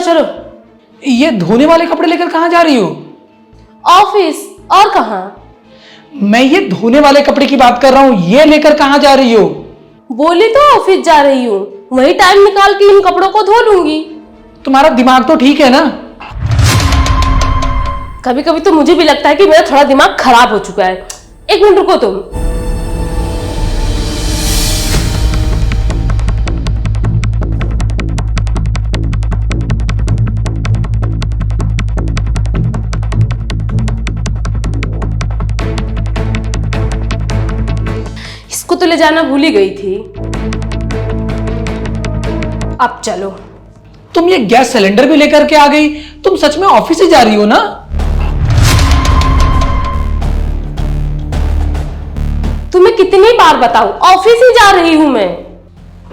चलो। ये धोने वाले कपड़े लेकर कहाँ जा रही हो? ऑफिस, और कहाँ? मैं ये धोने वाले कपड़े की बात कर रहा हूँ, ये लेकर कहाँ जा रही हो? बोली तो ऑफिस जा रही हूँ, वही टाइम निकाल के इन कपड़ों को धो लूंगी। तुम्हारा दिमाग तो ठीक है ना? कभी कभी तो मुझे भी लगता है कि मेरा थोड़ा दिमाग खराब हो चुका है। एक मिनट रुको तुम। इसको तो ले जाना भूल ही गई थी। अब चलो। तुम ये गैस सिलेंडर भी लेकर के आ गई। तुम सच में ऑफिस ही जा रही हो ना? तुम्हें कितनी बार बताऊं, ऑफिस ही जा रही हूं मैं।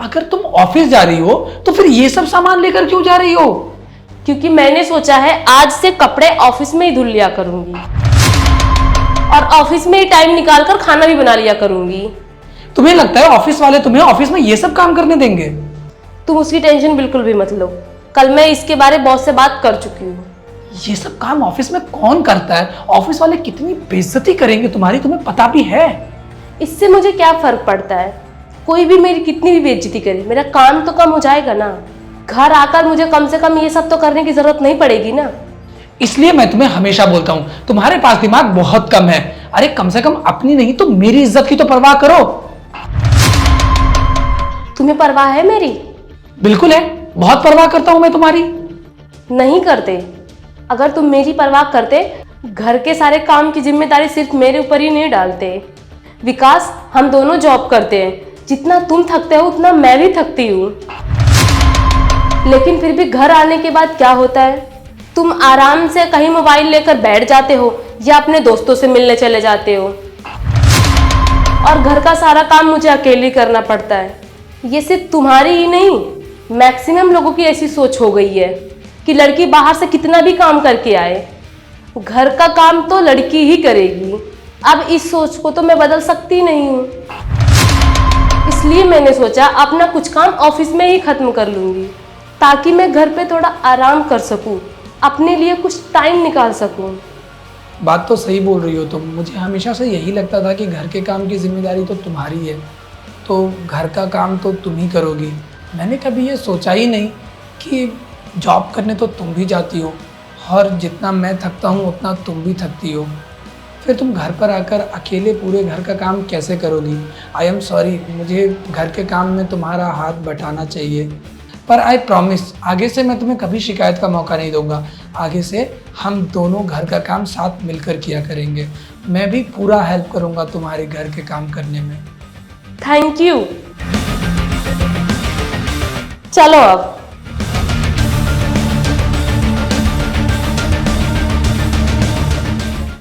अगर तुम ऑफिस जा रही हो तो फिर ये सब सामान लेकर क्यों जा रही हो? क्योंकि मैंने सोचा है आज से कपड़े ऑफिस में ही धुल लिया करूंगी और ऑफिस में ही टाइम निकाल कर खाना भी बना लिया करूंगी। तुम्हें लगता है ऑफिस वाले तुम्हें ऑफिस में ये सब काम करने देंगे? तुम उसकी टेंशन बिल्कुल भी मत लो, कल मैं इसके बारे बॉस से बात कर चुकी हूँ। ये सब काम ऑफिस में कौन करता है? ऑफिस वाले कितनी बेइज्जती करेंगे तुम्हारी, तुम्हें पता भी है? इससे मुझे क्या फर्क पड़ता है? कोई भी मेरी कितनी भी बेइज्जती करे, मेरा काम तो कम हो जाएगा ना। घर आकर मुझे कम से कम ये सब तो करने की जरूरत नहीं पड़ेगी ना। इसलिए मैं तुम्हें हमेशा बोलता हूँ तुम्हारे पास दिमाग बहुत कम है। अरे कम से कम अपनी नहीं तो मेरी इज्जत की तो परवाह करो। तुम्हें परवाह है मेरी? बिल्कुल है, बहुत परवाह करता हूं मैं तुम्हारी। नहीं करते। अगर तुम मेरी परवाह करते, घर के सारे काम की जिम्मेदारी सिर्फ मेरे ऊपर ही नहीं डालते। विकास, हम दोनों जॉब करते हैं, जितना तुम थकते हो उतना मैं भी थकती हूँ। लेकिन फिर भी घर आने के बाद क्या होता है, तुम आराम से कहीं मोबाइल लेकर बैठ जाते हो या अपने दोस्तों से मिलने चले जाते हो और घर का सारा काम मुझे अकेले करना पड़ता है। ये सिर्फ तुम्हारी ही नहीं, मैक्सिमम लोगों की ऐसी सोच हो गई है कि लड़की बाहर से कितना भी काम करके आए, घर का काम तो लड़की ही करेगी। अब इस सोच को तो मैं बदल सकती नहीं हूँ, इसलिए मैंने सोचा अपना कुछ काम ऑफिस में ही खत्म कर लूंगी ताकि मैं घर पे थोड़ा आराम कर सकूं, अपने लिए कुछ टाइम निकाल सकूं। बात तो सही बोल रही हो तुम। मुझे हमेशा से यही लगता था कि घर के काम की जिम्मेदारी तो तुम्हारी है, तो घर का काम तो तुम ही करोगी। मैंने कभी ये सोचा ही नहीं कि जॉब करने तो तुम भी जाती हो और जितना मैं थकता हूँ उतना तुम भी थकती हो। फिर तुम घर पर आकर अकेले पूरे घर का काम कैसे करोगी? आई एम सॉरी, मुझे घर के काम में तुम्हारा हाथ बटाना चाहिए, पर आई प्रॉमिस आगे से मैं तुम्हें कभी शिकायत का मौका नहीं दूंगा। आगे से हम दोनों घर का काम साथ मिलकर किया करेंगे। मैं भी पूरा हेल्प करूंगा तुम्हारे घर के काम करने में। Thank you. चलो अब।